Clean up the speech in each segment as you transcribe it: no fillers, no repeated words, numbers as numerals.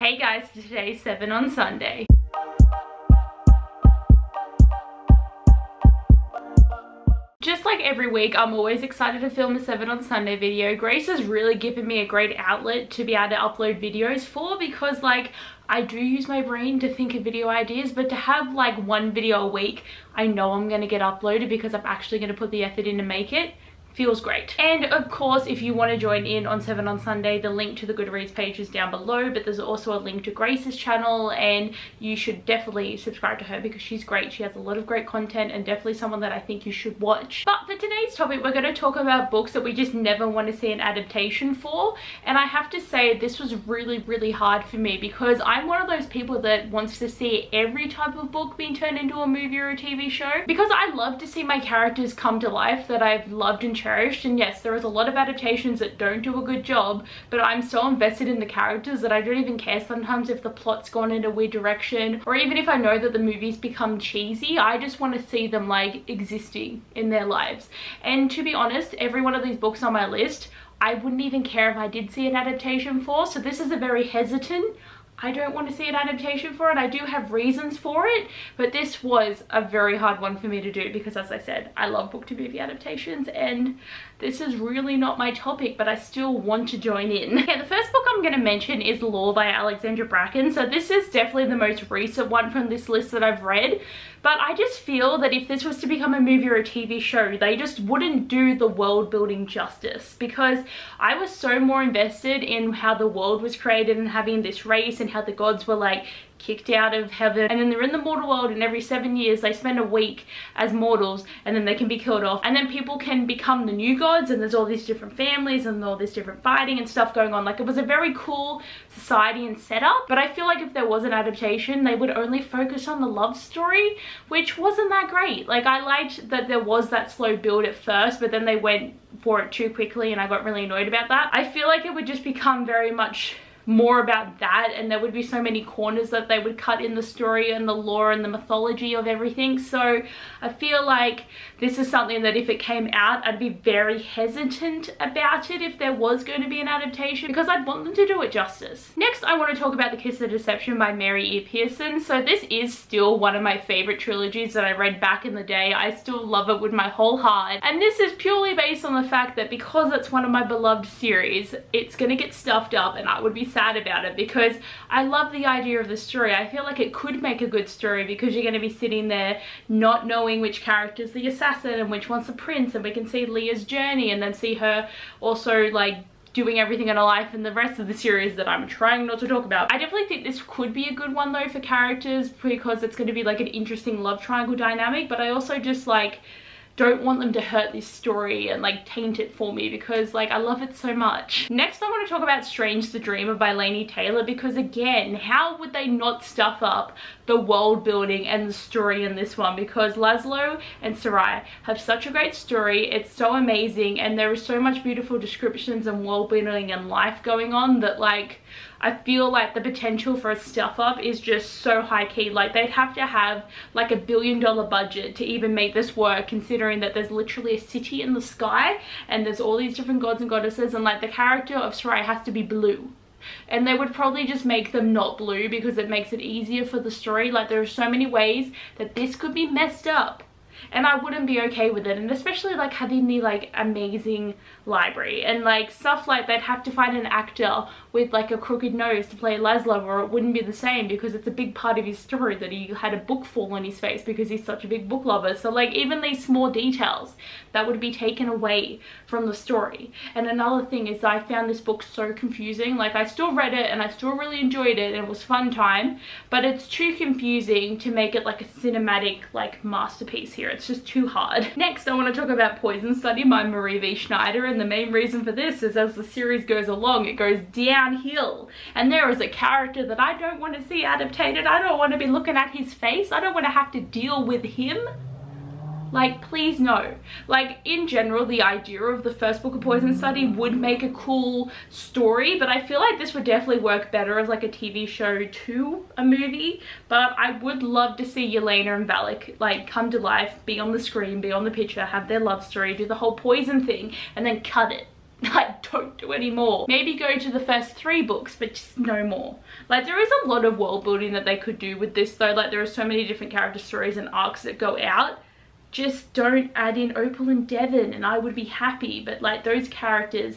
Hey guys, today's 7 on Sunday. Just like every week, I'm always excited to film a 7 on Sunday video. Grace has really given me a great outlet to be able to upload videos for, because like I do use my brain to think of video ideas, but to have like one video a week, I know I'm going to get uploaded because I'm actually going to put the effort in to make it. Feels great. And of course, if you want to join in on 7 on Sunday, the link to the Goodreads page is down below, but there's also a link to Grace's channel, and you should definitely subscribe to her because she's great. She has a lot of great content and definitely someone that I think you should watch. But for today's topic, we're going to talk about books that we just never want to see an adaptation for. And I have to say, this was really hard for me because I'm one of those people that wants to see every type of book being turned into a movie or a TV show, because I love to see my characters come to life that I've loved and cherished. And yes, there is a lot of adaptations that don't do a good job, but I'm so invested in the characters that I don't even care sometimes if the plot's gone in a weird direction, or even if I know that the movies become cheesy. I just want to see them like existing in their lives. And to be honest, every one of these books on my list I wouldn't even care if I did see an adaptation for, so this is a very hesitant, I don't want to see an adaptation for it. I do have reasons for it, but this was a very hard one for me to do because, as I said, I love book to movie adaptations and this is really not my topic, but I still want to join in. Okay, the first book I'm going to mention is Law by Alexandra Bracken. So this is definitely the most recent one from this list that I've read, but I just feel that if this was to become a movie or a TV show, they just wouldn't do the world building justice, because I was so more invested in how the world was created and having this race and how the gods were like kicked out of heaven, and then they're in the mortal world, and every 7 years they spend a week as mortals and then they can be killed off, and then people can become the new gods, and there's all these different families and all this different fighting and stuff going on. Like, it was a very cool society and setup, but I feel like if there was an adaptation, they would only focus on the love story, which wasn't that great. Like, I liked that there was that slow build at first, but then they went for it too quickly and I got really annoyed about that. I feel like it would just become very much more about that, and there would be so many corners that they would cut in the story and the lore and the mythology of everything. So I feel like this is something that if it came out, I'd be very hesitant about it if there was going to be an adaptation, because I'd want them to do it justice. Next, I want to talk about The Kiss of Deception by Mary E. Pearson. So this is still one of my favorite trilogies that I read back in the day. I still love it with my whole heart, and this is purely based on the fact that because it's one of my beloved series, it's going to get stuffed up, and I would be sad about it because I love the idea of the story. I feel like it could make a good story because you're going to be sitting there not knowing which character's the assassin and which one's the prince, and we can see Leah's journey and then see her also like doing everything in her life in the rest of the series that I'm trying not to talk about. I definitely think this could be a good one though for characters, because it's going to be like an interesting love triangle dynamic, but I also just like don't want them to hurt this story and like taint it for me, because like I love it so much. Next, I want to talk about Strange the Dreamer by Laini Taylor, because again, how would they not stuff up the world building and the story in this one? Because Laszlo and Sarai have such a great story. It's so amazing, and there is so much beautiful descriptions and world building and life going on that like I feel like the potential for a stuff up is just so high key. Like, they'd have to have like $1 billion budget to even make this work, considering that there's literally a city in the sky and there's all these different gods and goddesses, and like the character of Sarai has to be blue. And they would probably just make them not blue because it makes it easier for the story. Like, there are so many ways that this could be messed up, and I wouldn't be okay with it. And especially like having the like amazing library and like stuff, like they'd have to find an actor with like a crooked nose to play Laszlo, or it wouldn't be the same, because it's a big part of his story that he had a book fall on his face because he's such a big book lover. So like even these small details that would be taken away from the story. And another thing is, I found this book so confusing. Like, I still read it and I still really enjoyed it and it was fun time, but it's too confusing to make it like a cinematic like masterpiece here. It's just too hard. Next, I want to talk about Poison Study by Marie V. Schneider, and the main reason for this is as the series goes along, it goes downhill, and there is a character that I don't want to see adapted. I don't want to be looking at his face. I don't want to have to deal with him. Like, please no. Like, in general, the idea of the first book of Poison Study would make a cool story, but I feel like this would definitely work better as like a TV show to a movie. But I would love to see Yelena and Valak like come to life, be on the screen, be on the picture, have their love story, do the whole poison thing, and then cut it. Like, don't do any more. Maybe go to the first 3 books, but just no more. Like, there is a lot of world building that they could do with this though. Like, there are so many different character stories and arcs that go out. Just don't add in Opal and Devon and I would be happy, but like, those characters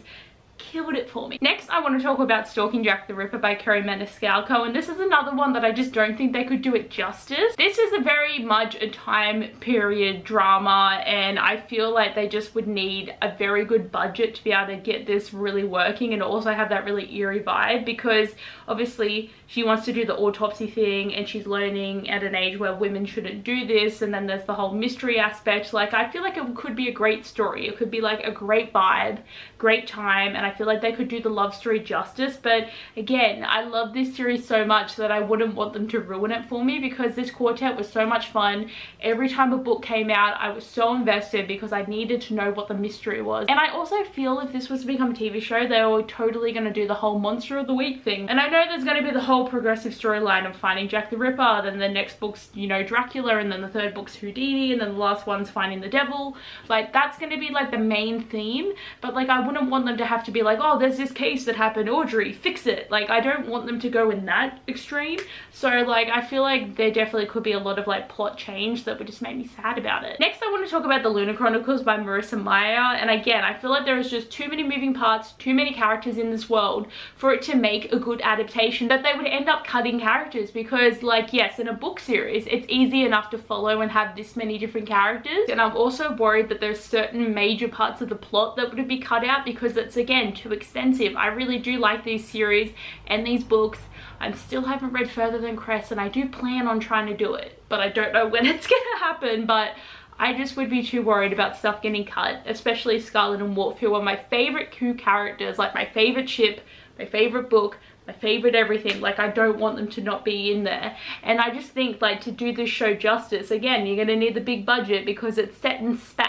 killed it for me. Next, I want to talk about Stalking Jack the Ripper by Kerry Maniscalco, and this is another one that I just don't think they could do it justice. This is a very much a time period drama, and I feel like they just would need a very good budget to be able to get this really working and also have that really eerie vibe, because obviously she wants to do the autopsy thing and she's learning at an age where women shouldn't do this, and then there's the whole mystery aspect. Like, I feel like it could be a great story. It could be like a great vibe, great time, and I feel like they could do the love story justice. But again, I love this series so much that I wouldn't want them to ruin it for me, because this quartet was so much fun. Every time a book came out, I was so invested because I needed to know what the mystery was. And I also feel if this was to become a TV show, they were totally going to do the whole monster of the week thing. And I know there's going to be the whole progressive storyline of finding Jack the Ripper, then the next book's, you know, Dracula, and then the 3rd book's Houdini, and then the last one's finding the devil. Like, that's going to be like the main theme, but like, I wouldn't want them to have to be like, oh, there's this case that happened, Audrey, fix it. Like, I don't want them to go in that extreme. So like, I feel like there definitely could be a lot of like plot change that would just make me sad about it. Next, I want to talk about the Lunar Chronicles by Marissa Meyer, and again, I feel like there is just too many moving parts, too many characters in this world for it to make a good adaptation, that they would end up cutting characters, because like, yes, in a book series it's easy enough to follow and have this many different characters, and I'm also worried that there's certain major parts of the plot that would be cut out because it's, again, too extensive. I really do like these series and these books. I still haven't read Further Than Cress, and I do plan on trying to do it, but I don't know when it's gonna happen. But I just would be too worried about stuff getting cut, especially Scarlet and Wolf, who are my favorite Q characters, like my favorite ship, my favorite book, my favorite everything. Like, I don't want them to not be in there. And I just think, like, to do this show justice, again, you're gonna need the big budget because it's set in space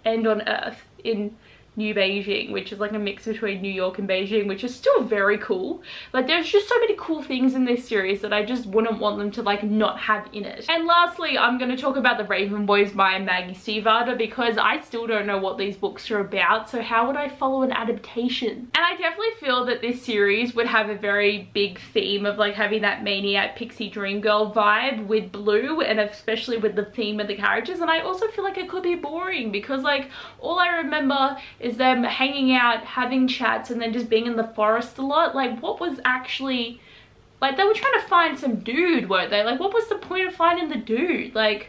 and on Earth in New Beijing, which is like a mix between New York and Beijing, which is still very cool. Like, there's just so many cool things in this series that I just wouldn't want them to like not have in it. And lastly, I'm going to talk about The Raven Boys by Maggie Stiefvater, because I still don't know what these books are about, so how would I follow an adaptation? And I definitely feel that this series would have a very big theme of like having that maniac pixie dream girl vibe with Blue, and especially with the theme of the characters. And I also feel like it could be boring, because like, all I remember is them hanging out, having chats, and then just being in the forest a lot. Like, what was actually, like, they were trying to find some dude, weren't they? Like, what was the point of finding the dude? Like,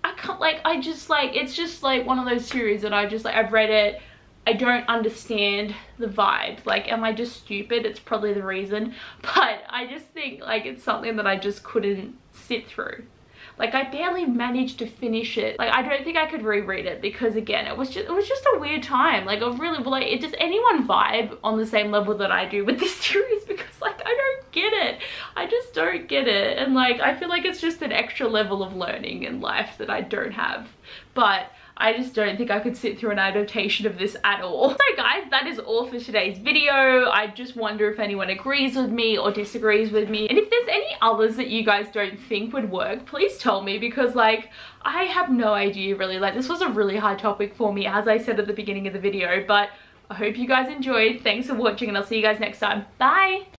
I can't, like, I just, like, it's just like one of those series that I just, like, I've read it, I don't understand the vibes. Like, am I just stupid? It's probably the reason, but I just think like it's something that I just couldn't sit through. Like, I barely managed to finish it. Like, I don't think I could reread it, because again, it was just a weird time. Like, I really, like, does anyone vibe on the same level that I do with this series? Because like, I don't get it. I just don't get it. And like, I feel like it's just an extra level of learning in life that I don't have. But I just don't think I could sit through an adaptation of this at all. So guys, that is all for today's video. I just wonder if anyone agrees with me or disagrees with me. And if there's any others that you guys don't think would work, please tell me, because like, I have no idea really. Like, this was a really hard topic for me, as I said at the beginning of the video, but I hope you guys enjoyed. Thanks for watching, and I'll see you guys next time. Bye!